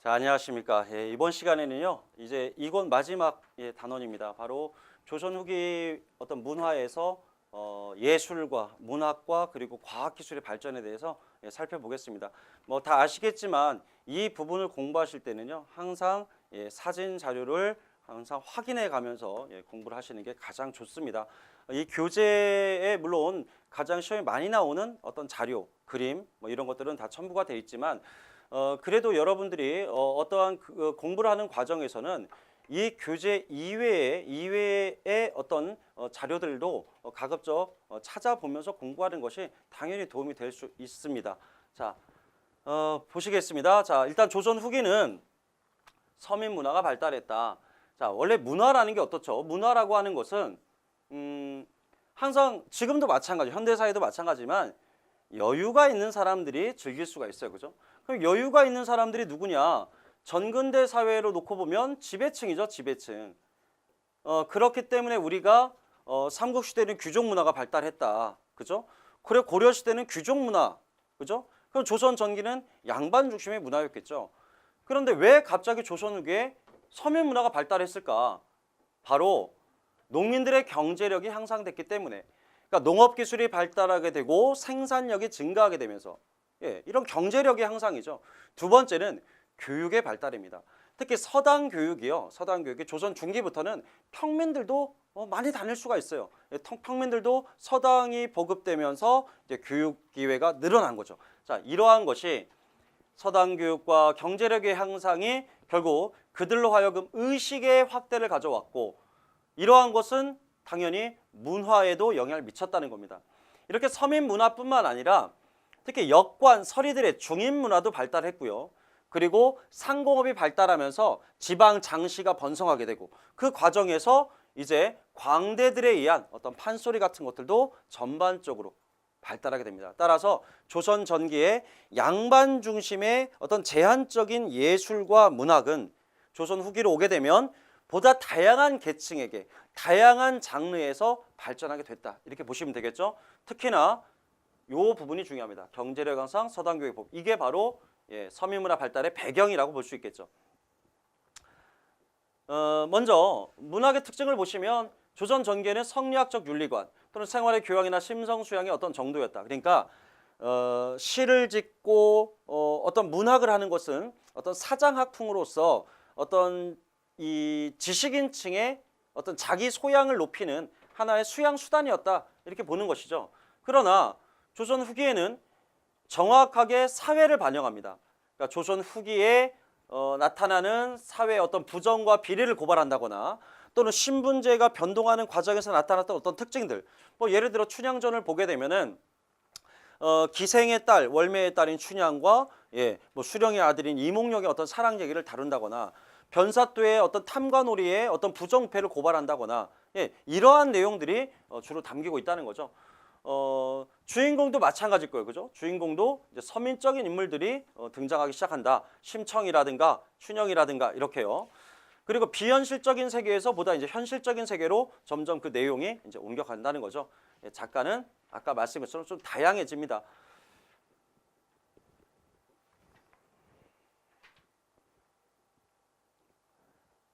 자, 안녕하십니까. 예, 이번 시간에는요, 이제 이권 마지막 단원입니다. 바로 조선 후기 어떤 문화에서 예술과 문학과 그리고 과학기술의 발전에 대해서 살펴보겠습니다. 뭐 다 아시겠지만 이 부분을 공부하실 때는요, 항상 사진 자료를 항상 확인해 가면서 공부를 하시는 게 가장 좋습니다. 이 교재에 물론 가장 시험에 많이 나오는 어떤 자료, 그림 뭐 이런 것들은 다 첨부가 되어 있지만 그래도 여러분들이 어떠한 공부를 하는 과정에서는 이 교재 이외의 어떤 자료들도 가급적 찾아보면서 공부하는 것이 당연히 도움이 될 수 있습니다. 자, 보시겠습니다. 자, 일단 조선 후기는 서민 문화가 발달했다. 자, 원래 문화라는 게 어떻죠? 문화라고 하는 것은 항상 지금도 마찬가지, 현대사회도 마찬가지지만 여유가 있는 사람들이 즐길 수가 있어요. 그죠? 그럼 여유가 있는 사람들이 누구냐? 전근대 사회로 놓고 보면 지배층이죠. 지배층. 그렇기 때문에 우리가 삼국시대는 귀족 문화가 발달했다. 그죠? 그래 고려시대는 귀족 문화. 그죠? 그럼 조선 전기는 양반 중심의 문화였겠죠. 그런데 왜 갑자기 조선 후기에 서민 문화가 발달했을까? 바로 농민들의 경제력이 향상됐기 때문에. 그러니까 농업기술이 발달하게 되고 생산력이 증가하게 되면서 이런 경제력의 향상이죠. 두 번째는 교육의 발달입니다. 특히 서당 교육이요. 서당 교육이 조선 중기부터는 평민들도 많이 다닐 수가 있어요. 평민들도 서당이 보급되면서 이제 교육 기회가 늘어난 거죠. 자, 이러한 것이 서당 교육과 경제력의 향상이 결국 그들로 하여금 의식의 확대를 가져왔고 이러한 것은 당연히 문화에도 영향을 미쳤다는 겁니다. 이렇게 서민 문화뿐만 아니라 특히 역관, 서리들의 중인 문화도 발달했고요. 그리고 상공업이 발달하면서 지방 장시가 번성하게 되고 그 과정에서 이제 광대들에 의한 어떤 판소리 같은 것들도 전반적으로 발달하게 됩니다. 따라서 조선 전기의 양반 중심의 어떤 제한적인 예술과 문학은 조선 후기로 오게 되면 보다 다양한 계층에게 다양한 장르에서 발전하게 됐다. 이렇게 보시면 되겠죠. 특히나 이 부분이 중요합니다. 경제력 향상, 서당교육법. 이게 바로 서민문화 발달의 배경이라고 볼 수 있겠죠. 먼저 문학의 특징을 보시면 조선 전기에는 성리학적 윤리관 또는 생활의 교양이나 심성 수양의 어떤 정도였다. 그러니까 시를 짓고 어떤 문학을 하는 것은 어떤 사장학풍으로서 어떤 이 지식인층의 어떤 자기 소양을 높이는 하나의 수양 수단이었다. 이렇게 보는 것이죠. 그러나 조선 후기에는 정확하게 사회를 반영합니다. 그러니까 조선 후기에 나타나는 사회의 어떤 부정과 비리를 고발한다거나 또는 신분제가 변동하는 과정에서 나타났던 어떤 특징들, 뭐 예를 들어 춘향전을 보게 되면은 기생의 딸, 월매의 딸인 춘향과 뭐 수령의 아들인 이몽룡의 어떤 사랑 얘기를 다룬다거나 변사또의 어떤 탐관오리의 어떤 부정패를 고발한다거나 이러한 내용들이 주로 담기고 있다는 거죠. 주인공도 마찬가지일 거예요. 그죠? 주인공도 이제 서민적인 인물들이 등장하기 시작한다. 심청이라든가 춘향이라든가 이렇게요. 그리고 비현실적인 세계에서 보다 이제 현실적인 세계로 점점 그 내용이 이제 옮겨간다는 거죠. 작가는 아까 말씀드린 것처럼 좀 다양해집니다.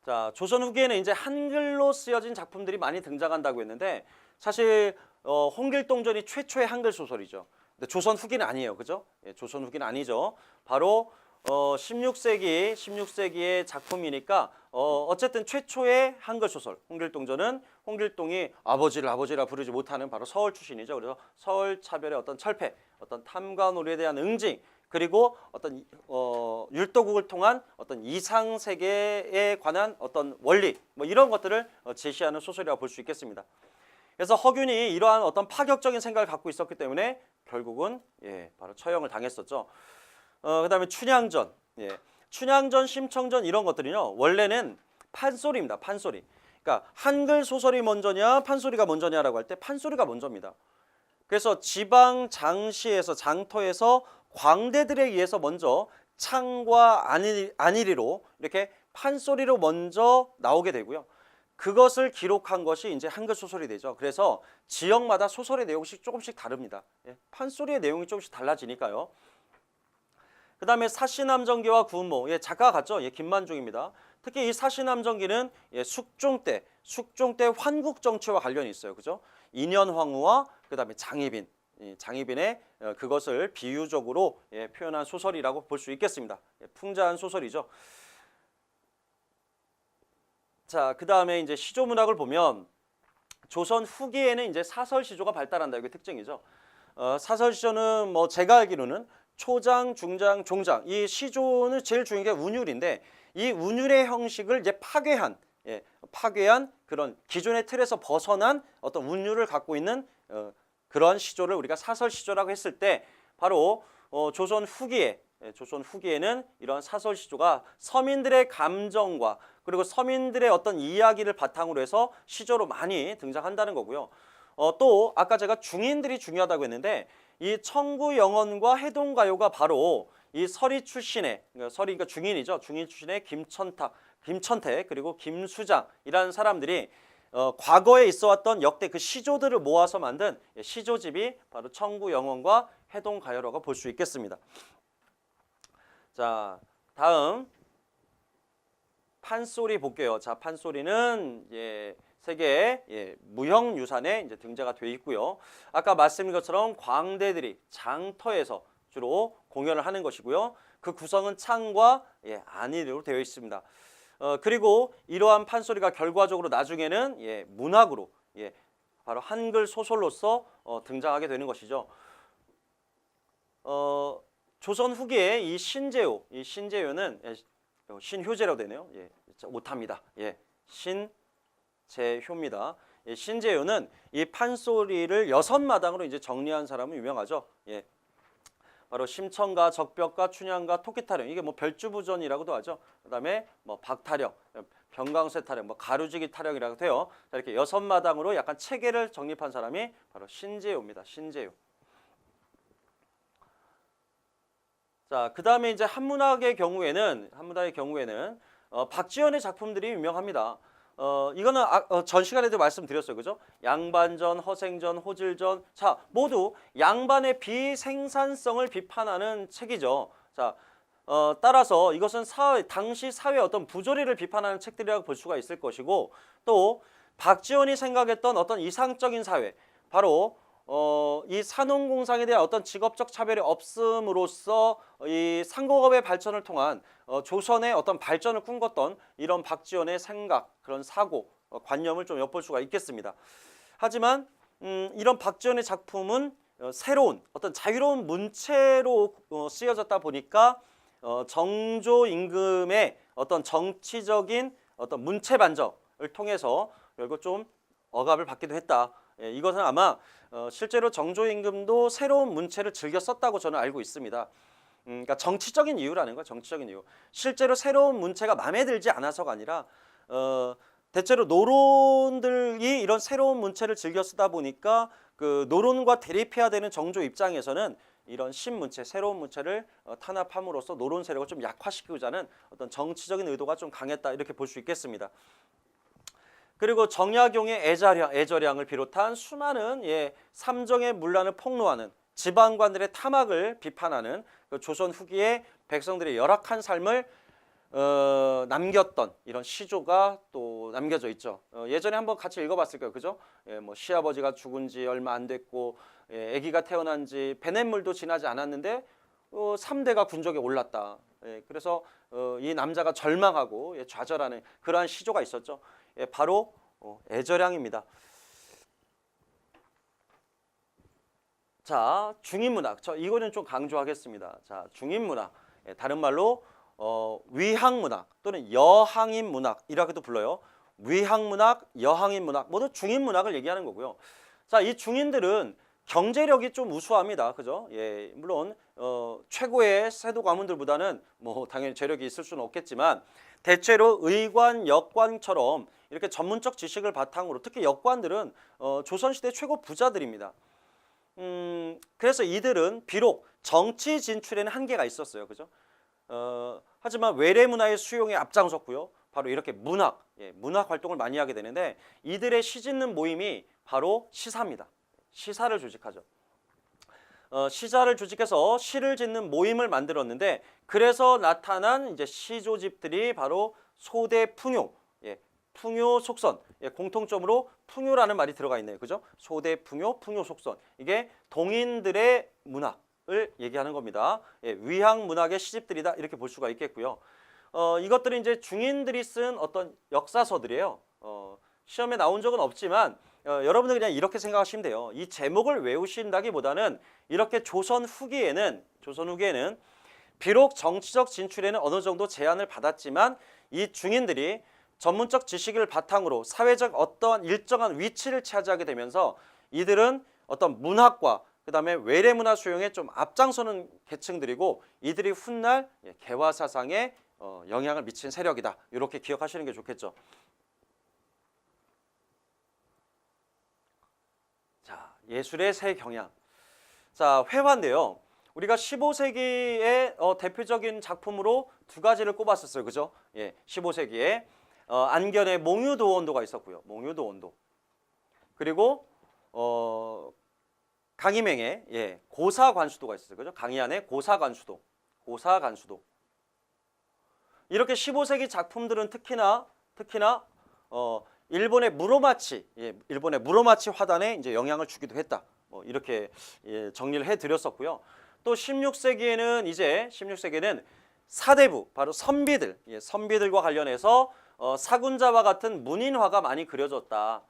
자, 조선 후기에는 이제 한글로 쓰여진 작품들이 많이 등장한다고 했는데 사실 홍길동전이 최초의 한글 소설이죠. 근데 조선 후기는 아니에요. 그죠? 조선 후기는 아니죠. 바로 16세기의 작품이니까 어쨌든 최초의 한글 소설 홍길동전은 홍길동이 아버지라 부르지 못하는 바로 서울 출신이죠. 그래서 서울 차별의 어떤 철폐, 어떤 탐관오리에 대한 응징, 그리고 어떤 율도국을 통한 어떤 이상 세계에 관한 어떤 원리 뭐 이런 것들을 제시하는 소설이라고 볼 수 있겠습니다. 그래서 허균이 이러한 어떤 파격적인 생각을 갖고 있었기 때문에 결국은 바로 처형을 당했었죠. 그다음에 춘향전, 춘향전, 심청전 이런 것들이요 원래는 판소리입니다. 판소리. 그러니까 한글 소설이 먼저냐, 판소리가 먼저냐라고 할 때 판소리가 먼저입니다. 그래서 지방 장시에서 장터에서 광대들에 의해서 먼저 창과 안일이로 이렇게 판소리로 먼저 나오게 되고요. 그것을 기록한 것이 이제 한글 소설이 되죠. 그래서 지역마다 소설의 내용이 조금씩 다릅니다. 판소리의 내용이 조금씩 달라지니까요. 그다음에 사시남정기와 구운모, 예, 작가가 같죠? 예, 김만중입니다. 특히 이 사시남정기는 예, 숙종 때 환국 정치와 관련이 있어요, 그죠? 인현황후와 그다음에 장희빈, 장희빈의 그것을 비유적으로 예, 표현한 소설이라고 볼 수 있겠습니다. 예, 풍자한 소설이죠. 자, 그다음에 이제 시조문학을 보면 조선 후기에는 이제 사설 시조가 발달한다, 이게 특징이죠. 사설 시조는 뭐 제가 알기로는 초장, 중장, 종장, 이 시조는 제일 중요한 게 운율인데 이 운율의 형식을 이제 파괴한 그런 기존의 틀에서 벗어난 어떤 운율을 갖고 있는 그런 시조를 우리가 사설 시조라고 했을 때 바로 조선 후기에는 이런 사설 시조가 서민들의 감정과 그리고 서민들의 어떤 이야기를 바탕으로 해서 시조로 많이 등장한다는 거고요. 또 아까 제가 중인들이 중요하다고 했는데 이 청구영언과 해동가요가 바로 이 서리 출신의, 서리가 중인이죠. 중인 출신의 김천택 그리고 김수장이라는 사람들이 과거에 있어왔던 역대 그 시조들을 모아서 만든 시조집이 바로 청구영언과 해동가요라고 볼 수 있겠습니다. 자, 다음 판소리 볼게요. 자, 판소리는 세계 무형유산에 이제 등재가 되어 있고요. 아까 말씀드린 것처럼 광대들이 장터에서 주로 공연을 하는 것이고요. 그 구성은 창과 안으로 되어 있습니다. 그리고 이러한 판소리가 결과적으로 나중에는 문학으로 바로 한글 소설로서 등장하게 되는 것이죠. 조선 후기에 이 신재효는 신효제라고 되네요. 오타입니다. 신재효입니다. 신재효는 이 판소리를 6마당으로 이제 정리한 사람은 유명하죠. 바로 심청가, 적벽가, 춘향가, 토끼타령, 이게 뭐 별주부전이라고도 하죠. 그다음에 뭐 박타령, 병강세 타령, 뭐 가루지기 타령이라고 돼요. 자, 이렇게 6마당으로 약간 체계를 정립한 사람이 바로 신재효입니다. 신재효. 자, 그다음에 이제 한문학의 경우에는 박지원의 작품들이 유명합니다. 이거는 전 시간에도 말씀드렸어요, 그죠? 양반전, 허생전, 호질전, 자, 모두 양반의 비생산성을 비판하는 책이죠. 자, 따라서 이것은 당시 사회 어떤 부조리를 비판하는 책들이라고 볼 수가 있을 것이고, 또 박지원이 생각했던 어떤 이상적인 사회, 바로 이 산업공상에 대한 어떤 직업적 차별이 없음으로써 이 상공업의 발전을 통한 조선의 어떤 발전을 꿈꿨던 이런 박지원의 생각, 그런 사고, 관념을 좀 엿볼 수가 있겠습니다. 하지만 이런 박지원의 작품은 새로운 어떤 자유로운 문체로 쓰여졌다 보니까 정조 임금의 어떤 정치적인 어떤 문체 반정을 통해서 결국 좀 억압을 받기도 했다. 이것은 아마 실제로 정조 임금도 새로운 문체를 즐겨 썼다고 저는 알고 있습니다. 그러니까 정치적인 이유라는 거예요. 정치적인 이유. 실제로 새로운 문체가 마음에 들지 않아서가 아니라 대체로 노론들이 이런 새로운 문체를 즐겨 쓰다 보니까 그 노론과 대립해야 되는 정조 입장에서는 이런 신문체, 새로운 문체를 탄압함으로써 노론 세력을 좀 약화시키고자 하는 어떤 정치적인 의도가 좀 강했다, 이렇게 볼 수 있겠습니다. 그리고 정약용의 애절량을 비롯한 수많은 삼정의 문란을 폭로하는 지방관들의 탐악을 비판하는 그 조선 후기의 백성들의 열악한 삶을 남겼던 이런 시조가 또 남겨져 있죠. 예전에 한번 같이 읽어봤을 거예요, 그죠? 뭐 시아버지가 죽은 지 얼마 안 됐고 아기가 태어난 지 배냇물도 지나지 않았는데 3대가 군적에 올랐다. 그래서 이 남자가 절망하고 좌절하는 그러한 시조가 있었죠. 바로 애절량입니다. 자, 중인문학. 이거는 좀 강조하겠습니다. 자, 중인문학. 다른 말로 위항문학 또는 여항인문학이라고도 불러요. 위항문학, 여항인문학 모두 중인문학을 얘기하는 거고요. 자, 이 중인들은 경제력이 좀 우수합니다. 그죠? 물론 최고의 세도 가문들보다는 뭐 당연히 재력이 있을 수는 없겠지만 대체로 의관, 역관처럼 이렇게 전문적 지식을 바탕으로, 특히 역관들은 조선시대 최고 부자들입니다. 그래서 이들은 비록 정치 진출에는 한계가 있었어요. 그죠? 하지만 외래 문화의 수용에 앞장섰고요. 바로 이렇게 문학 활동을 많이 하게 되는데 이들의 시짓는 모임이 바로 시사입니다. 시사를 조직하죠. 시자를 조직해서 시를 짓는 모임을 만들었는데 그래서 나타난 이제 시조집들이 바로 소대풍요, 예, 풍요 속선, 예, 공통점으로 풍요라는 말이 들어가 있네요, 그죠? 소대풍요, 풍요 속선 이게 동인들의 문학을 얘기하는 겁니다. 예, 위학 문학의 시집들이다 이렇게 볼 수가 있겠고요. 이것들은 이제 중인들이 쓴 어떤 역사서들이에요. 시험에 나온 적은 없지만 여러분들 그냥 이렇게 생각하시면 돼요. 이 제목을 외우신다기보다는 이렇게 조선 후기에는 비록 정치적 진출에는 어느 정도 제한을 받았지만 이 중인들이 전문적 지식을 바탕으로 사회적 어떠한 일정한 위치를 차지하게 되면서 이들은 어떤 문학과 그다음에 외래문화 수용에 좀 앞장서는 계층들이고 이들이 훗날 개화 사상에 영향을 미친 세력이다. 이렇게 기억하시는 게 좋겠죠. 자, 예술의 새 경향. 자, 회화인데요. 우리가 15세기의 대표적인 작품으로 두 가지를 꼽았었어요. 그죠? 예, 15세기에 안견의 몽유도원도가 있었고요. 몽유도원도. 그리고 강희맹의 고사관수도가 있었어요. 그죠? 강희안의 고사관수도. 이렇게 15세기 작품들은 특히나 일본의 무로마치, 일본의 무로마치 화단에 이제 영향을 주기도 했다. 이렇게 정리를 해드렸었고요. 또 16세기에는 사대부, 바로 선비들, 선비들과 관련해서 사군자와 같은 문인화가 많이 그려졌다.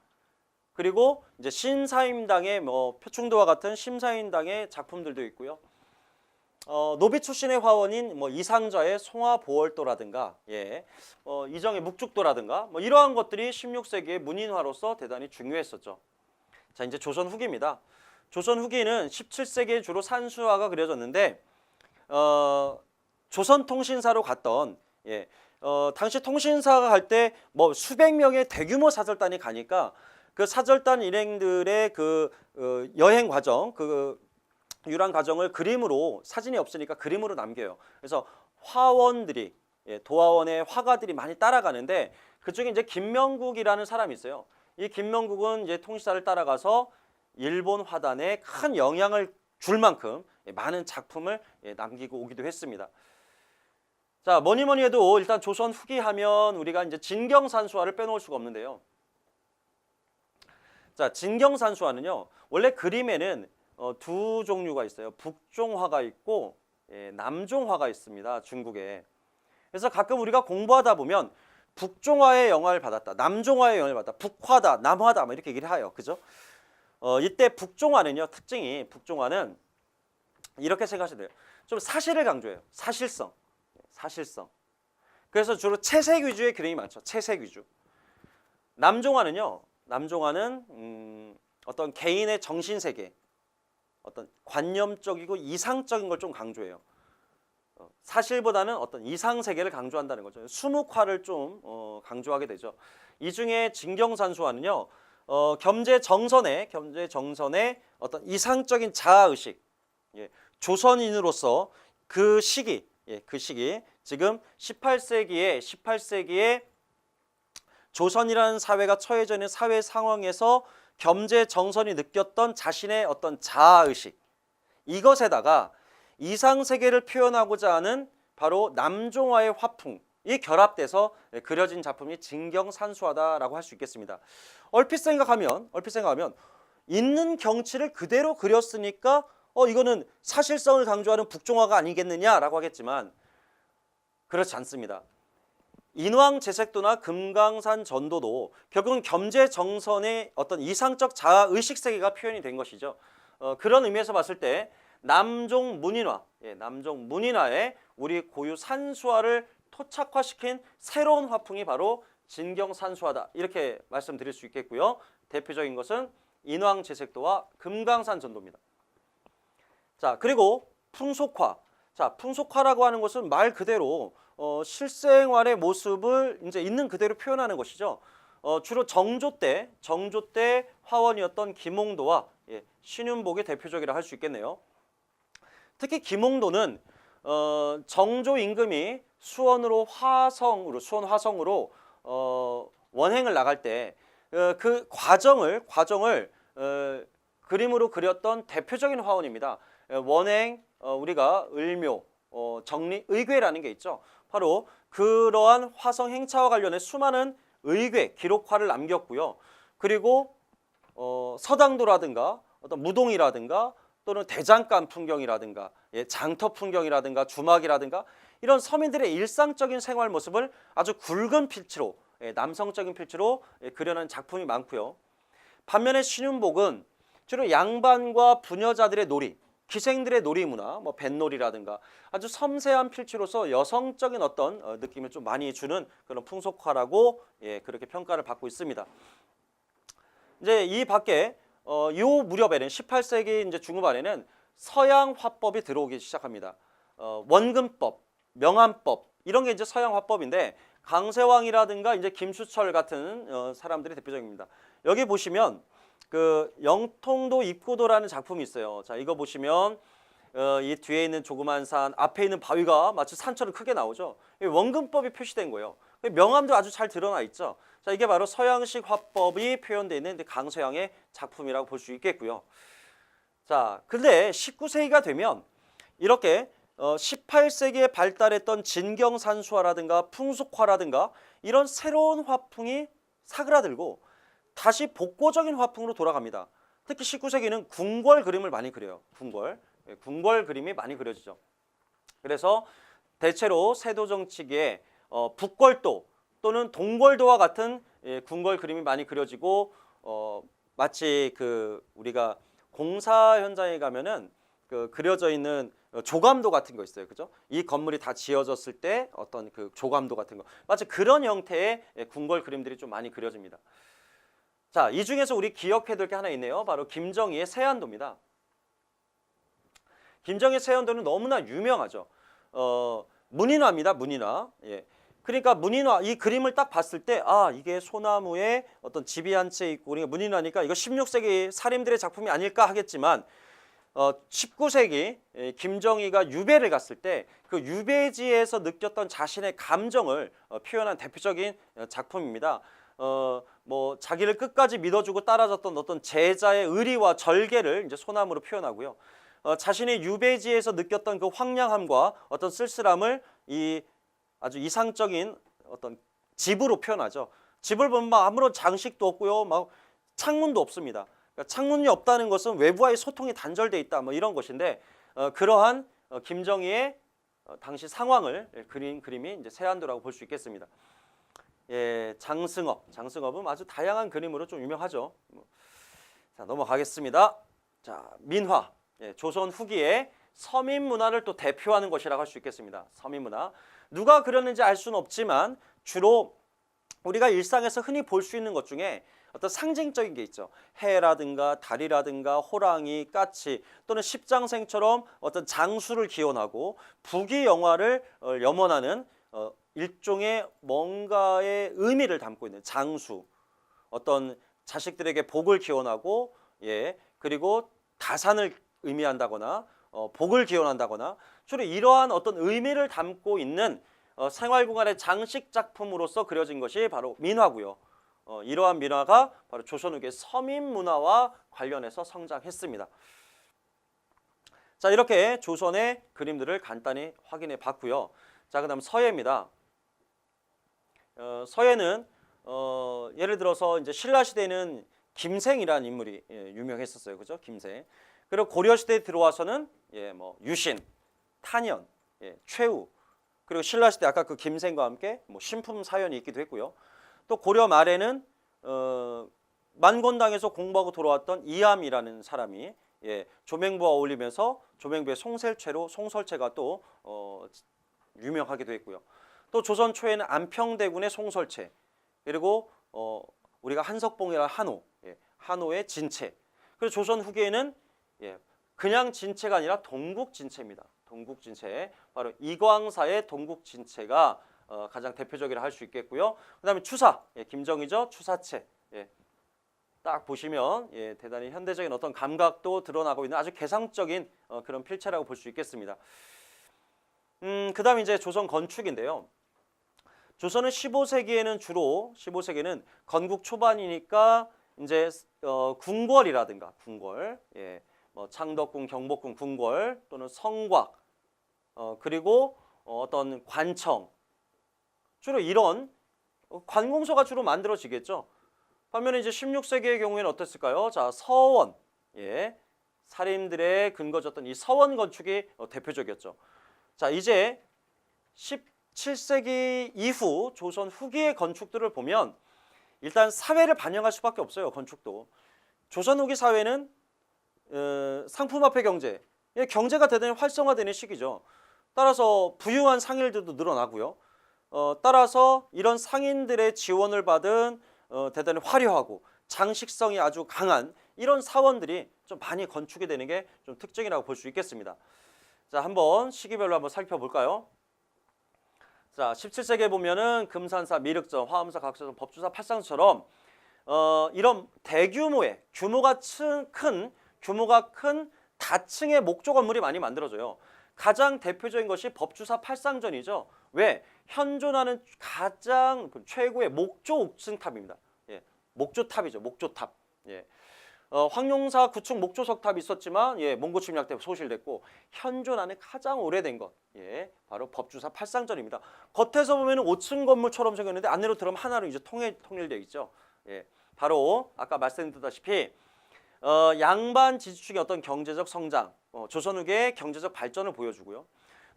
그리고 이제 신사임당의 표충도와 같은 신사임당의 작품들도 있고요. 노비 출신의 화원인 이상자의 송화보월도라든가 이정의 묵죽도라든가 이러한 것들이 16세기의 문인화로서 대단히 중요했었죠. 자, 이제 조선 후기입니다. 조선 후기는 17세기에 주로 산수화가 그려졌는데 조선통신사로 갔던 당시 통신사가 갈 때 수백 명의 대규모 사절단이 가니까 그 사절단 일행들의 그 여행 과정 유람 과정을 그림으로 사진이 없으니까 그림으로 남겨요. 그래서 화원들이 도화원의 화가들이 많이 따라가는데 그중에 이제 김명국이라는 사람이 있어요. 이 김명국은 이제 통신사를 따라가서 일본 화단에 큰 영향을 줄 만큼 많은 작품을 남기고 오기도 했습니다. 자, 뭐니 해도 일단 조선 후기 하면 우리가 이제 진경산수화를 빼놓을 수가 없는데요. 자, 진경산수화는요. 원래 그림에는 두 종류가 있어요. 북종화가 있고 남종화가 있습니다. 중국에. 그래서 가끔 우리가 공부하다 보면 북종화의 영향을 받았다. 남종화의 영향을 받았다. 북화다. 남화다. 이렇게 얘기를 해요. 그죠? 이때 북종화는요. 특징이 북종화는 이렇게 생각하셔야 돼요. 좀 사실을 강조해요. 사실성. 그래서 주로 채색 위주의 그림이 많죠. 채색 위주. 남종화는 어떤 개인의 정신세계, 어떤 관념적이고 이상적인 걸 좀 강조해요. 사실보다는 어떤 이상세계를 강조한다는 거죠. 수묵화를 좀 강조하게 되죠. 이 중에 진경산수화는요. 겸재정선의 어떤 이상적인 자아의식, 조선인으로서 그 시기 지금 18세기에 조선이라는 사회가 처해져 있는 사회 상황에서 겸재정선이 느꼈던 자신의 어떤 자아의식, 이것에다가 이상세계를 표현하고자 하는 바로 남종화의 화풍이 결합돼서 그려진 작품이 진경산수화다라고 할 수 있겠습니다. 얼핏 생각하면 있는 경치를 그대로 그렸으니까 이거는 사실성을 강조하는 북종화가 아니겠느냐라고 하겠지만 그렇지 않습니다. 인왕제색도나 금강산 전도도 결국은 겸재정선의 어떤 이상적 자아의식 세계가 표현이 된 것이죠. 그런 의미에서 봤을 때 남종 문인화에 우리 고유 산수화를 토착화시킨 새로운 화풍이 바로 진경산수화다. 이렇게 말씀드릴 수 있겠고요. 대표적인 것은 인왕제색도와 금강산 전도입니다. 자, 그리고 풍속화. 자, 풍속화라고 하는 것은 말 그대로 실생활의 모습을 이제 있는 그대로 표현하는 것이죠. 주로 정조 때 화원이었던 김홍도와 신윤복이 대표적이라 할 수 있겠네요. 특히 김홍도는 정조 임금이 수원 화성으로 원행을 나갈 때 그 과정을 그림으로 그렸던 대표적인 화원입니다. 원행, 우리가 을묘, 정리, 의궤라는 게 있죠. 바로 그러한 화성 행차와 관련해 수많은 의궤 기록화를 남겼고요. 그리고 서당도라든가 어떤 무동이라든가 또는 대장간 풍경이라든가 장터 풍경이라든가 주막이라든가 이런 서민들의 일상적인 생활 모습을 아주 굵은 필체로 남성적인 필체로 그려낸 작품이 많고요. 반면에 신윤복은 주로 양반과 부녀자들의 놀이, 기생들의 놀이 문화, 뭐 뱃놀이라든가 아주 섬세한 필체로서 여성적인 어떤 느낌을 좀 많이 주는 그런 풍속화라고 그렇게 평가를 받고 있습니다. 이제 이 밖에 요 무렵에는 18세기 이제 중후반에는 서양 화법이 들어오기 시작합니다. 원근법, 명암법 이런 게 이제 서양 화법인데 강세왕이라든가 이제 김수철 같은 사람들이 대표적입니다. 여기 보시면 그 영통도 입구도라는 작품이 있어요. 자, 이거 보시면 이 뒤에 있는 조그만 산, 앞에 있는 바위가 마치 산처럼 크게 나오죠. 원근법이 표시된 거예요. 명암도 아주 잘 드러나 있죠. 자, 이게 바로 서양식 화법이 표현되어 있는 강서양의 작품이라고 볼 수 있겠고요. 자, 근데 19세기가 되면 이렇게 18세기에 발달했던 진경산수화라든가 풍속화라든가 이런 새로운 화풍이 사그라들고 다시 복고적인 화풍으로 돌아갑니다. 특히 19세기는 궁궐 그림을 많이 그려요. 궁궐 그림이 많이 그려지죠. 그래서 대체로 세도정치기에 북궐도 또는 동궐도와 같은 궁궐 그림이 많이 그려지고 마치 그 우리가 공사 현장에 가면은 그 그려져 있는 조감도 같은 거 있어요. 그죠? 이 건물이 다 지어졌을 때 어떤 그 조감도 같은 거 마치 그런 형태의 궁궐 그림들이 좀 많이 그려집니다. 자, 이 중에서 우리 기억해야 될 게 하나 있네요. 바로 김정희의 세안도입니다. 김정희 세안도는 너무나 유명하죠. 문인화입니다. 문인화. 예. 그러니까 문인화 이 그림을 딱 봤을 때 이게 소나무에 어떤 집이 한 채 있고 우리가 문인화니까 이거 16세기 사림들의 작품이 아닐까 하겠지만 19세기 김정희가 유배를 갔을 때 그 유배지에서 느꼈던 자신의 감정을 표현한 대표적인 작품입니다. 뭐 자기를 끝까지 믿어주고 따라줬던 어떤 제자의 의리와 절개를 이제 소나무로 표현하고요. 자신의 유배지에서 느꼈던 그 황량함과 어떤 쓸쓸함을 이 아주 이상적인 어떤 집으로 표현하죠. 집을 보면 막 아무런 장식도 없고요, 막 창문도 없습니다. 그러니까 창문이 없다는 것은 외부와의 소통이 단절돼 있다, 뭐 이런 것인데 그러한 김정희의 당시 상황을 그린 그림이 이제 세안도라고 볼 수 있겠습니다. 예, 장승업은 아주 다양한 그림으로 좀 유명하죠. 자, 넘어가겠습니다. 자, 민화, 조선 후기의 서민 문화를 또 대표하는 것이라고 할 수 있겠습니다. 서민 문화. 누가 그렸는지 알 수는 없지만 주로 우리가 일상에서 흔히 볼 수 있는 것 중에 어떤 상징적인 게 있죠. 해라든가 달이라든가 호랑이, 까치 또는 십장생처럼 어떤 장수를 기원하고 부귀영화를 염원하는 일종의 뭔가의 의미를 담고 있는 장수, 어떤 자식들에게 복을 기원하고 그리고 다산을 의미한다거나 복을 기원한다거나 주로 이러한 어떤 의미를 담고 있는 생활공간의 장식 작품으로서 그려진 것이 바로 민화고요. 이러한 민화가 바로 조선 후기의 서민 문화와 관련해서 성장했습니다. 자, 이렇게 조선의 그림들을 간단히 확인해 봤고요. 자, 그다음 서예입니다. 서예는 예를 들어서 이제 신라 시대에는 김생이라는 인물이 유명했었어요, 그죠? 김생. 그리고 고려 시대에 들어와서는 뭐 유신, 탄현, 최우, 그리고 신라 시대 아까 그 김생과 함께 뭐 신품 사연이 있기도 했고요. 또 고려 말에는 만곤당에서 공부하고 돌아왔던 이암이라는 사람이 조맹부와 어울리면서 조맹부의 송설체가 또 유명하기도 했고요. 또 조선 초에는 안평대군의 송설체, 그리고 우리가 한석봉이라는 한호의 진체. 그리고 조선 후기에는 그냥 진체가 아니라 동국진체입니다. 동국진체, 바로 이광사의 동국진체가 가장 대표적이라 할 수 있겠고요. 그다음에 추사, 김정희죠. 추사체. 딱 보시면 대단히 현대적인 어떤 감각도 드러나고 있는 아주 개성적인 그런 필체라고 볼 수 있겠습니다. 그다음 이제 조선 건축인데요. 조선은 15세기에는 주로 15세기는 건국 초반이니까 이제 궁궐이라든가 궁궐, 창덕궁, 경복궁, 궁궐 또는 성곽, 그리고 어떤 관청, 주로 이런 관공서가 주로 만들어지겠죠. 반면에 이제 16세기의 경우에는 어땠을까요? 자, 서원, 예, 사림들의 근거졌던 이 서원 건축이 대표적이었죠. 자, 이제 17세기 이후 조선 후기의 건축들을 보면 일단 사회를 반영할 수밖에 없어요. 건축도. 조선 후기 사회는 상품화폐 경제, 경제가 대단히 활성화되는 시기죠. 따라서 부유한 상인들도 늘어나고요. 따라서 이런 상인들의 지원을 받은 대단히 화려하고 장식성이 아주 강한 이런 사원들이 좀 많이 건축이 되는 게 좀 특징이라고 볼 수 있겠습니다. 자, 한번 시기별로 한번 살펴볼까요? 자, 17세기에 보면은 금산사, 미륵전, 화엄사, 각서전, 법주사, 팔상처럼 이런 대규모의 규모가 큰 다층의 목조 건물이 많이 만들어져요. 가장 대표적인 것이 법주사 팔상전이죠. 왜? 현존하는 가장 최고의 목조 옥승탑입니다. 예, 목조탑이죠. 목조탑. 예. 황룡사 구축 목조석탑이 있었지만 몽고 침략 때 소실됐고 현존하는 가장 오래된 것, 바로 법주사 팔상전입니다. 겉에서 보면 5층 건물처럼 생겼는데 안으로 들어가면 하나로 이제 통일되어 있죠. 바로 아까 말씀드렸다시피 양반 지주층의 어떤 경제적 성장, 조선 후기의 경제적 발전을 보여주고요.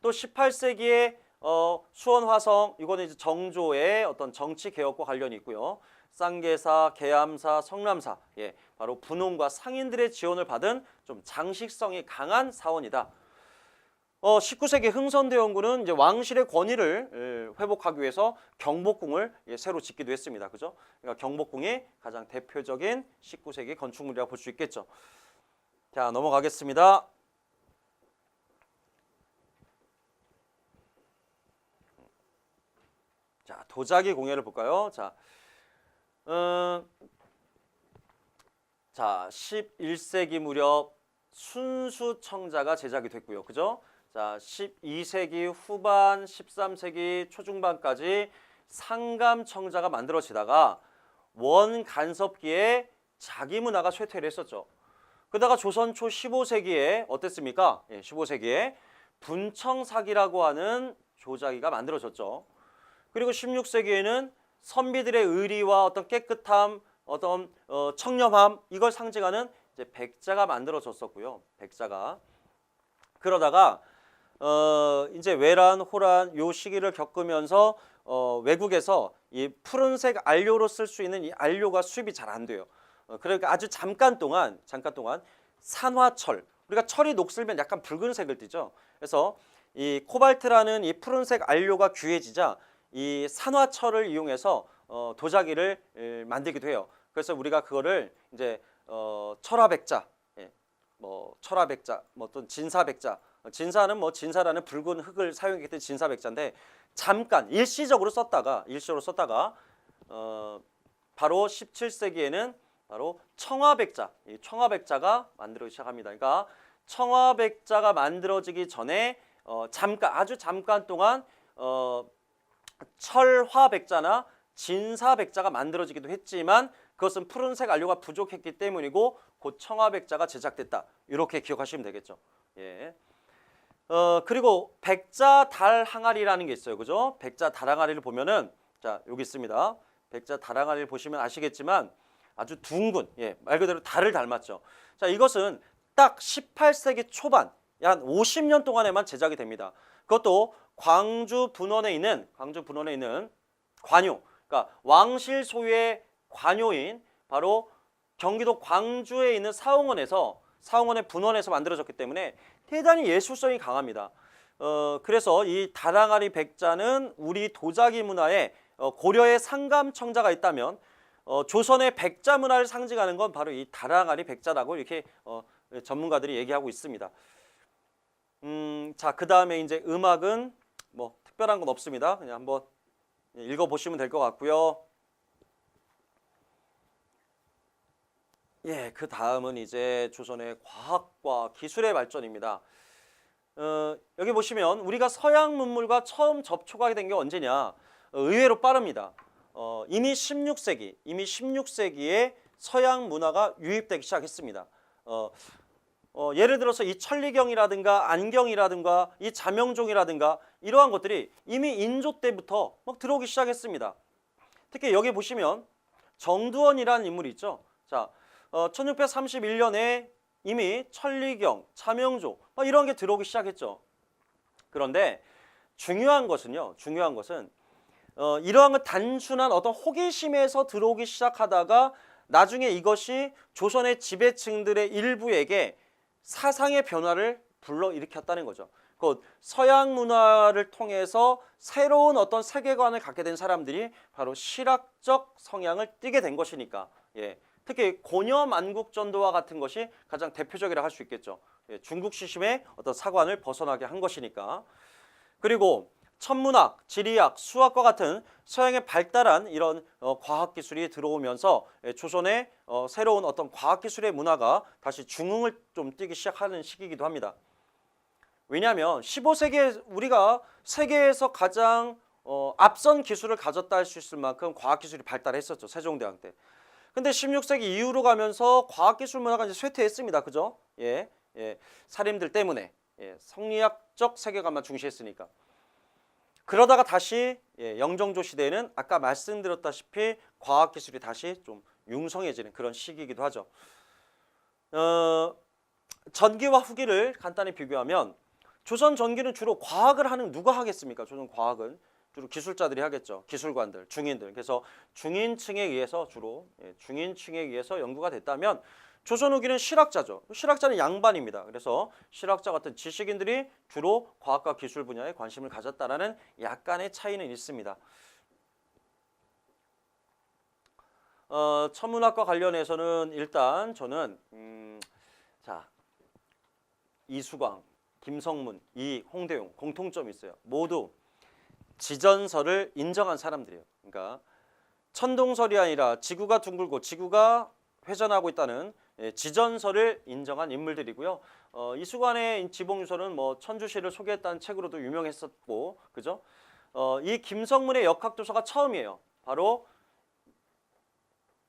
또 18세기의 수원화성, 이거는 이제 정조의 어떤 정치 개혁과 관련이 있고요. 쌍계사, 계암사, 성남사, 바로 분홍과 상인들의 지원을 받은 좀 장식성이 강한 사원이다. 19세기 흥선대원군은 이제 왕실의 권위를 회복하기 위해서 경복궁을 새로 짓기도 했습니다. 그죠? 그러니까 경복궁이 가장 대표적인 19세기 건축물이라고 볼 수 있겠죠. 자, 넘어가겠습니다. 자, 도자기 공예를 볼까요? 자, 11세기 무렵 순수청자가 제작이 됐고요. 그죠? 자, 12세기 후반, 13세기 초중반까지 상감청자가 만들어지다가 원간섭기에 자기 문화가 쇠퇴를 했었죠. 그러다가 조선 초 15세기에 어땠습니까? 15세기에 분청사기라고 하는 조자기가 만들어졌죠. 그리고 16세기에는 선비들의 의리와 어떤 깨끗함, 어떤 청렴함, 이걸 상징하는 이제 백자가 만들어졌었고요. 백자가. 그러다가 이제 외란, 호란 요 시기를 겪으면서 외국에서 이 푸른색 안료로 쓸 수 있는 이 안료가 수입이 잘 안 돼요. 그러니까 아주 잠깐 동안 산화철, 우리가 철이 녹슬면 약간 붉은색을 띠죠. 그래서 이 코발트라는 이 푸른색 안료가 귀해지자 이 산화철을 이용해서 도자기를 만들기도 해요. 그래서 우리가 그거를 이제 철화백자, 철화백자, 어떤 진사백자, 진사는 진사라는 붉은 흙을 사용했기 때문에 진사백자인데 잠깐 일시적으로 썼다가 바로 17세기에는 바로 청화백자, 이 청화백자가 만들어지기 시작합니다. 그러니까 청화백자가 만들어지기 전에 아주 잠깐 동안 철화백자나 진사백자가 만들어지기도 했지만 그것은 푸른색 안료가 부족했기 때문이고 곧 청화백자가 제작됐다. 이렇게 기억하시면 되겠죠. 그리고 백자 달 항아리라는 게 있어요. 그죠? 백자 달 항아리를 보면은 자, 여기 있습니다. 백자 달 항아리를 보시면 아시겠지만 아주 둥근, 말 그대로 달을 닮았죠. 자, 이것은 딱 18세기 초반, 한 50년 동안에만 제작이 됩니다. 그것도 광주 분원에 있는 관요, 그러니까 왕실 소유의 관요인 바로 경기도 광주에 있는 사홍원의 분원에서 만들어졌기 때문에 대단히 예술성이 강합니다. 그래서 이 달항아리 백자는 우리 도자기 문화에 고려의 상감청자가 있다면 조선의 백자 문화를 상징하는 건 바로 이 달항아리 백자라고 이렇게 전문가들이 얘기하고 있습니다. 자, 그 다음에 이제 음악은 뭐 특별한 건 없습니다. 그냥 한번 읽어보시면 될 것 같고요. 그 다음은 이제 조선의 과학과 기술의 발전입니다. 여기 보시면 우리가 서양 문물과 처음 접촉하게 된 게 언제냐? 의외로 빠릅니다. 이미 16세기에 서양 문화가 유입되기 시작했습니다. 예를 들어서 이 천리경이라든가 안경이라든가 이 자명종이라든가 이러한 것들이 이미 인조 때부터 막 들어오기 시작했습니다. 특히 여기 보시면 정두원이라는 인물이 있죠. 자, 1631년에 이미 천리경, 자명종 이런 게 들어오기 시작했죠. 그런데 중요한 것은요. 이러한 건 단순한 어떤 호기심에서 들어오기 시작하다가 나중에 이것이 조선의 지배층들의 일부에게 사상의 변화를 불러일으켰다는 거죠. 곧 서양 문화를 통해서 새로운 어떤 세계관을 갖게 된 사람들이 바로 실학적 성향을 띠게 된 것이니까 특히 고려만국전도와 같은 것이 가장 대표적이라 할 수 있겠죠. 중국 시심의 어떤 사관을 벗어나게 한 것이니까. 그리고 천문학, 지리학, 수학과 같은 서양의 발달한 이런 과학기술이 들어오면서 조선의 새로운 어떤 과학기술의 문화가 다시 중흥을 좀 띠기 시작하는 시기이기도 합니다. 왜냐하면 15세기에 우리가 세계에서 가장 앞선 기술을 가졌다 할 수 있을 만큼 과학기술이 발달했었죠. 세종대왕 때. 근데 16세기 이후로 가면서 과학기술 문화가 이제 쇠퇴했습니다. 그죠? 살인들 때문에 성리학적 세계관만 중시했으니까. 그러다가 다시 영정조 시대에는 아까 말씀드렸다시피 과학기술이 다시 좀 융성해지는 그런 시기이기도 하죠. 전기와 후기를 간단히 비교하면 조선 전기는 주로 과학을 하는 누가 하겠습니까? 조선 과학은 주로 기술자들이 하겠죠. 기술관들, 중인들. 그래서 중인층에 의해서 주로 중인층에 의해서 연구가 됐다면 조선 후기는 실학자죠. 실학자는 양반입니다. 그래서 실학자 같은 지식인들이 주로 과학과 기술 분야에 관심을 가졌다라는 약간의 차이는 있습니다. 천문학과 관련해서는 일단 저는 이수광, 김성문, 홍대용 공통점이 있어요. 모두 지전설을 인정한 사람들이에요. 그러니까 천동설이 아니라 지구가 둥글고 지구가 회전하고 있다는 지전설을 인정한 인물들이고요. 이수관의 지봉유설은 뭐 천주시를 소개했다는 책으로도 유명했었고, 그죠? 이 김성문의 역학도서가 처음이에요. 바로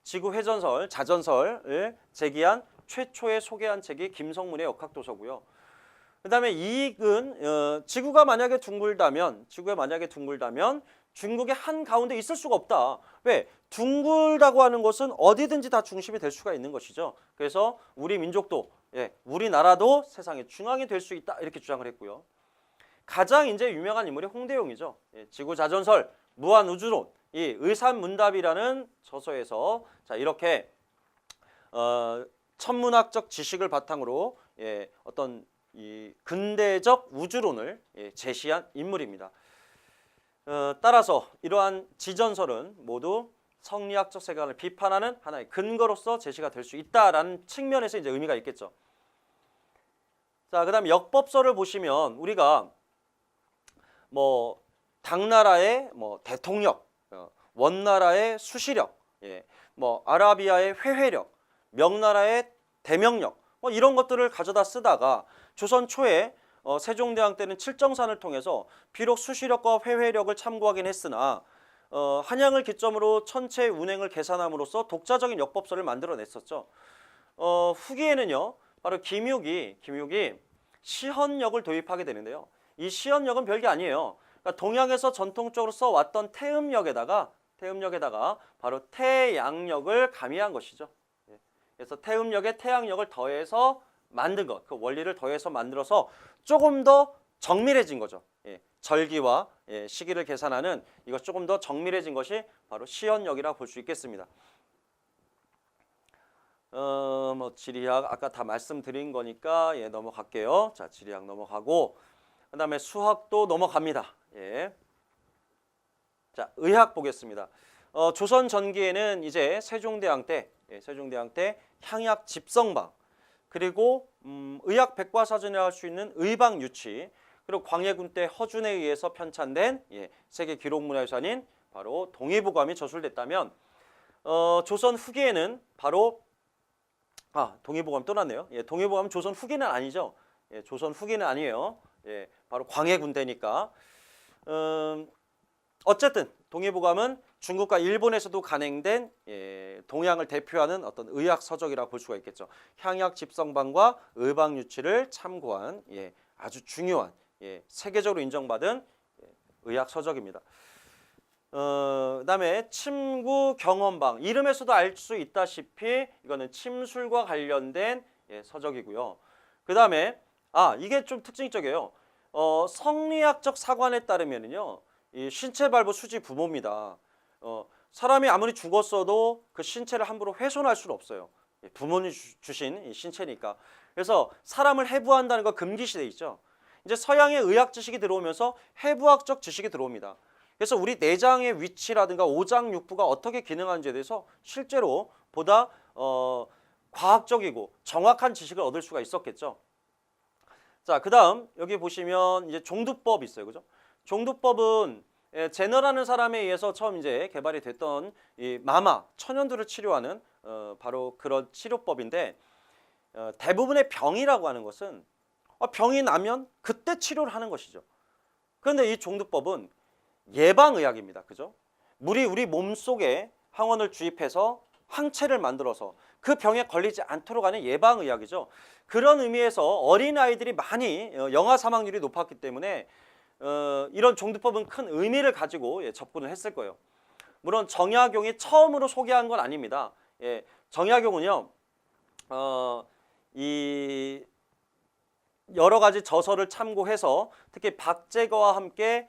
지구 회전설, 자전설을 제기한 최초의 소개한 책이 김성문의 역학도서고요. 그다음에 이익은 지구가 만약에 둥글다면 중국의 한 가운데 있을 수가 없다. 왜? 둥글다고 하는 것은 어디든지 다 중심이 될 수가 있는 것이죠. 그래서 우리 민족도, 우리나라도 세상의 중앙이 될 수 있다 이렇게 주장을 했고요. 가장 이제 유명한 인물이 홍대용이죠. 지구자전설, 무한우주론, 이 의산문답이라는 저서에서 이렇게 천문학적 지식을 바탕으로 어떤 이 근대적 우주론을 제시한 인물입니다. 따라서 이러한 지전설은 모두 성리학적 세계관을 비판하는 하나의 근거로서 제시가 될 수 있다라는 측면에서 이제 의미가 있겠죠. 자, 그다음에 역법설을 보시면 우리가 뭐 당나라의 뭐 대통령, 원나라의 수시력, 뭐 아라비아의 회회력, 명나라의 대명력, 뭐 이런 것들을 가져다 쓰다가 조선 초에 세종대왕 때는 칠정산을 통해서 비록 수시력과 회회력을 참고하긴 했으나 한양을 기점으로 천체 운행을 계산함으로써 독자적인 역법설을 만들어냈었죠. 후기에는요, 바로 김육이 시헌역을 도입하게 되는데요. 이 시헌역은 별게 아니에요. 그러니까 동양에서 전통적으로 써왔던 태음역에다가 바로 태양역을 가미한 것이죠. 그래서 태음역에 태양역을 더해서 만든 것, 그 원리를 더해서 만들어서 조금 더 정밀해진 거죠. 절기와 시기를 계산하는 이것 조금 더 정밀해진 것이 바로 시헌역이라고 볼 수 있겠습니다. 뭐 지리학 아까 다 말씀드린 거니까 넘어갈게요. 자, 지리학 넘어가고 그다음에 수학도 넘어갑니다. 자, 의학 보겠습니다. 조선 전기에는 이제 세종대왕 때 향약 집성방, 그리고 의학 백과사전이라 할 수 있는 의방유치, 그리고 광해군 때 허준에 의해서 편찬된 세계 기록문화유산인 바로 동의보감이 저술됐다면 조선 후기에는 바로 동의보감 또 났네요. 동의보감은 조선 후기는 아니죠. 조선 후기는 아니에요. 바로 광해군 때니까. 어쨌든 동의보감은 중국과 일본에서도 간행된 동양을 대표하는 어떤 의학 서적이라고 볼 수가 있겠죠. 향약 집성반과 의방 유치를 참고한 아주 중요한 세계적으로 인정받은 의학 서적입니다. 그다음에 침구 경험방, 이름에서도 알 수 있다시피 이거는 침술과 관련된 서적이고요. 그다음에 이게 좀 특징적이에요. 성리학적 사관에 따르면은요, 이 신체 발부 수지 부모입니다. 사람이 아무리 죽었어도 그 신체를 함부로 훼손할 수는 없어요. 부모님 주신 이 신체니까. 그래서 사람을 해부한다는 거 금기시돼 있죠. 이제 서양의 의학 지식이 들어오면서 해부학적 지식이 들어옵니다. 그래서 우리 내장의 위치라든가 오장육부가 어떻게 기능하는지에 대해서 실제로 보다 과학적이고 정확한 지식을 얻을 수가 있었겠죠. 자, 그다음 여기 보시면 이제 종두법 있어요, 그죠? 종두법은 제너라는 사람에 의해서 처음 이제 개발이 됐던 이 마마, 천연두를 치료하는 바로 그런 치료법인데, 대부분의 병이라고 하는 것은 병이 나면 그때 치료를 하는 것이죠. 그런데 이 종두법은 예방의학입니다, 그죠? 물이 우리 몸속에 항원을 주입해서 항체를 만들어서 그 병에 걸리지 않도록 하는 예방의학이죠. 그런 의미에서 어린아이들이 많이 영아 사망률이 높았기 때문에 이런 종두법은 큰 의미를 가지고 접근을 했을 거예요. 물론 정약용이 처음으로 소개한 건 아닙니다. 정약용은요, 이 여러 가지 저서를 참고해서 특히 박제거와 함께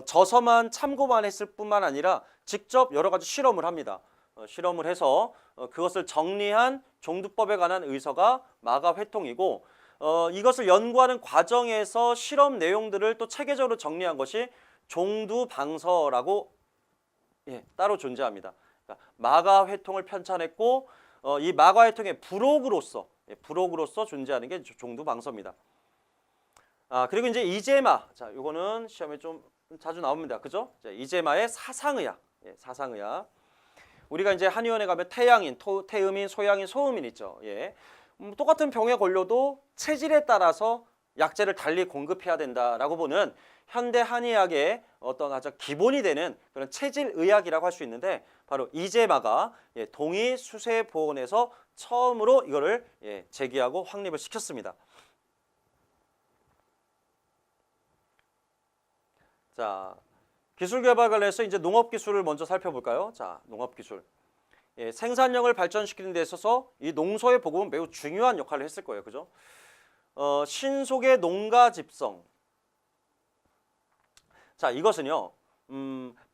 저서만 참고만 했을 뿐만 아니라 직접 여러 가지 실험을 합니다. 실험을 해서 그것을 정리한 종두법에 관한 의서가 마가회통이고, 이것을 연구하는 과정에서 실험 내용들을 또 체계적으로 정리한 것이 종두방서라고 따로 존재합니다. 그러니까 마가회통을 편찬했고, 이 마가회통의 부록으로서 존재하는 게 종두방서입니다. 그리고 이제 이제마, 자, 요거는 시험에 좀 자주 나옵니다, 그죠? 자, 이제마의 사상의학, 사상의학. 우리가 이제 한의원에 가면 태양인, 태음인, 소양인, 소음인 있죠. 똑같은 병에 걸려도 체질에 따라서 약제를 달리 공급해야 된다라고 보는 현대 한의학의 어떤 아주 기본이 되는 그런 체질의학이라고 할 수 있는데, 바로 이제마가 동의수세보원에서 처음으로 이거를 제기하고 확립을 시켰습니다. 자, 기술 개발 관련해서 이제 농업 기술을 먼저 살펴볼까요? 자, 농업 기술. 생산력을 발전시키는 데 있어서 이 농소의 보급은 매우 중요한 역할을 했을 거예요, 그죠? 신속의 농가 집성. 자, 이것은요,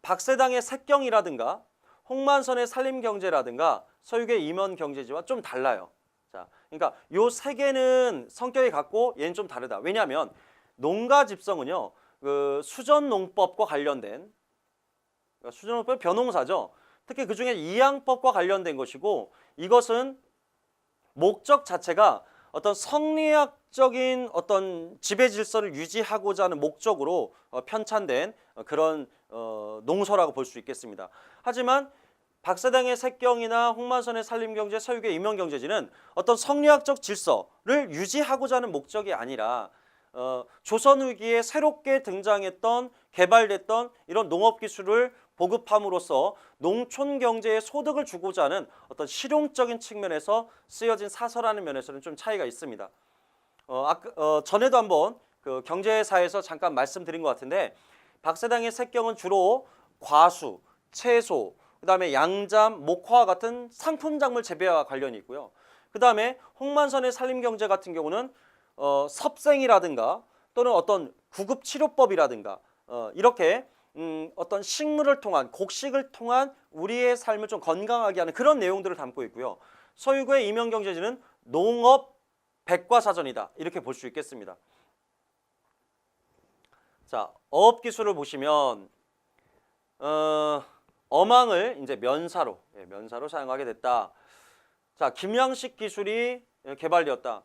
박세당의 색경이라든가 홍만선의 산림경제라든가 서유의 임원경제지와 좀 달라요. 자, 그러니까 요 세 개는 성격이 같고 얘는 좀 다르다. 왜냐하면 농가 집성은요, 그 수전농법과 관련된, 수전농법은 벼농사죠. 특히 그 중에 이양법과 관련된 것이고, 이것은 목적 자체가 어떤 성리학적인 어떤 지배 질서를 유지하고자 하는 목적으로 편찬된 그런 농서라고 볼 수 있겠습니다. 하지만 박사당의 색경이나 홍만선의 산림경제, 서유의 임원경제지는 어떤 성리학적 질서를 유지하고자 하는 목적이 아니라 조선 후기에 새롭게 등장했던, 개발됐던 이런 농업 기술을 보급함으로써 농촌 경제에 소득을 주고자 하는 어떤 실용적인 측면에서 쓰여진 사서라는 면에서는 좀 차이가 있습니다. 전에도 한번 그 경제사에서 잠깐 말씀드린 것 같은데, 박사당의 색경은 주로 과수, 채소, 그다음에 양잠, 목화와 같은 상품 작물 재배와 관련이 있고요. 그다음에 홍만선의 산림경제 같은 경우는 섭생이라든가 또는 어떤 구급 치료법이라든가 이렇게 어떤 식물을 통한, 곡식을 통한 우리의 삶을 좀 건강하게 하는 그런 내용들을 담고 있고요. 서유구의 임원경제지는 농업 백과사전이다, 이렇게 볼 수 있겠습니다. 자, 어업기술을 보시면 어망을 이제 면사로 사용하게 됐다. 자, 김양식 기술이 개발되었다.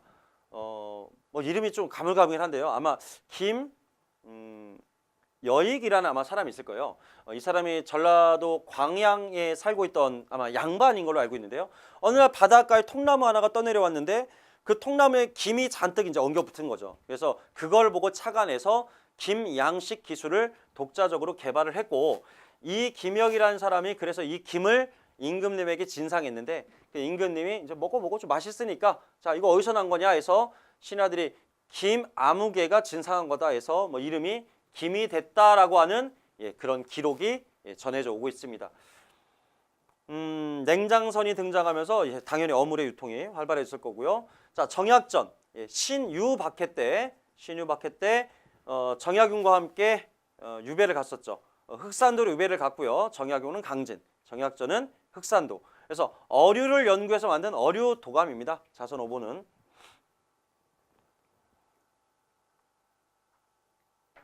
뭐 이름이 좀 가물가물한데요. 아마 여익이라는 아마 사람이 있을 거예요. 이 사람이 전라도 광양에 살고 있던 아마 양반인 걸로 알고 있는데요. 어느 날 바닷가에 통나무 하나가 떠내려왔는데 그 통나무에 김이 잔뜩 이제 엉겨 붙은 거죠. 그래서 그걸 보고 착안해서 김양식 기술을 독자적으로 개발을 했고, 이 김혁이라는 사람이 그래서 이 김을 임금님에게 진상했는데 그 임금님이 이제 먹고 좀 맛있으니까 자 이거 어디서 난 거냐 해서 신하들이 김아무개가 진상한 거다 해서 뭐 이름이 김이 됐다라고 하는 그런 기록이 전해져 오고 있습니다. 냉장선이 등장하면서 당연히 어물의 유통이 활발해졌을 거고요. 자 정약전 신유박해 때 정약용과 함께 유배를 갔었죠. 흑산도로 유배를 갔고요. 정약용은 강진, 정약전은 흑산도. 그래서 어류를 연구해서 만든 어류 도감입니다. 자선 5번은.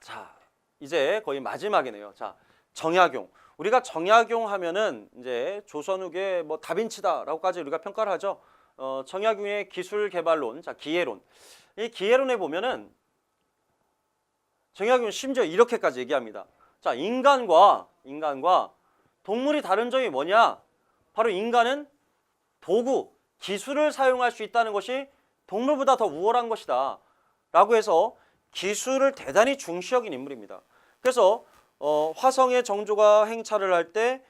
자, 이제 거의 마지막이네요. 자, 정약용. 우리가 정약용 하면은 이제 조선 후기의 뭐 다빈치다라고까지 우리가 평가를 하죠. 정약용의 기술 개발론, 자 기해론. 이 기해론에 보면은 정약용 심지어 이렇게까지 얘기합니다. 자, 인간과 동물이 다른 점이 뭐냐? 바로 인간은 도구, 기술을 사용할 수 있다는 것이 동물보다 더 우월한 것이다. 라고 해서 기술을 대단히 중시 여긴 인물입니다. 그래서 화성에 정조가 행차를 할 때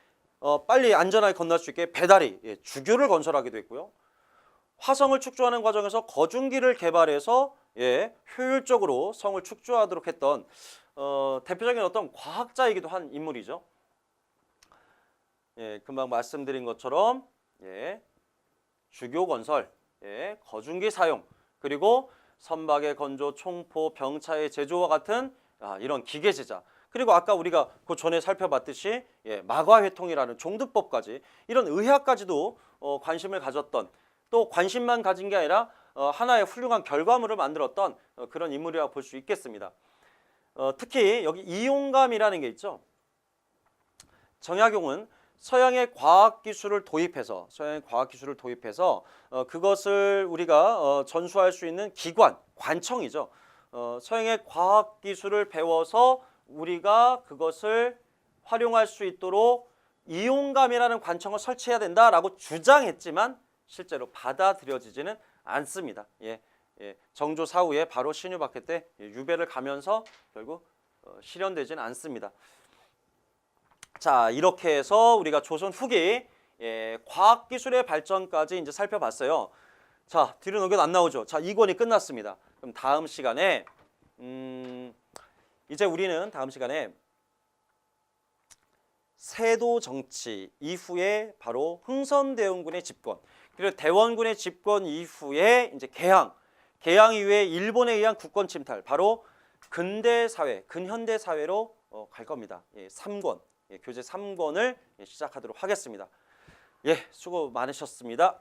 빨리 안전하게 건널 수 있게 배다리, 주교를 건설하기도 했고요. 화성을 축조하는 과정에서 거중기를 개발해서 효율적으로 성을 축조하도록 했던 대표적인 어떤 과학자이기도 한 인물이죠. 금방 말씀드린 것처럼 주교 건설, 거중기 사용, 그리고 선박의 건조, 총포, 병차의 제조와 같은 이런 기계 제작, 그리고 아까 우리가 그 전에 살펴봤듯이 마과회통이라는 종두법까지 이런 의학까지도 관심을 가졌던, 또 관심만 가진 게 아니라 하나의 훌륭한 결과물을 만들었던 그런 인물이라고 볼 수 있겠습니다. 특히 여기 이용감이라는 게 있죠. 정약용은 서양의 과학기술을 도입해서 그것을 우리가 전수할 수 있는 기관, 관청이죠. 서양의 과학기술을 배워서 우리가 그것을 활용할 수 있도록 이용감이라는 관청을 설치해야 된다라고 주장했지만 실제로 받아들여지지는 않습니다. 정조 사후에 바로 신유박해 때 유배를 가면서 결국 실현되지는 않습니다. 자, 이렇게 해서 우리가 조선 후기 과학기술의 발전까지 이제 살펴봤어요. 자, 뒤로 넘겨도 안 나오죠. 자, 2권이 끝났습니다. 그럼 다음 시간에 이제 우리는 다음 시간에 세도 정치 이후에 바로 흥선대원군의 집권, 그리고 대원군의 집권 이후에 이제 개항 이후에 일본에 의한 국권 침탈, 바로 근대 사회, 근현대 사회로 갈 겁니다. 3권, 교재 3권을 시작하도록 하겠습니다. 수고 많으셨습니다.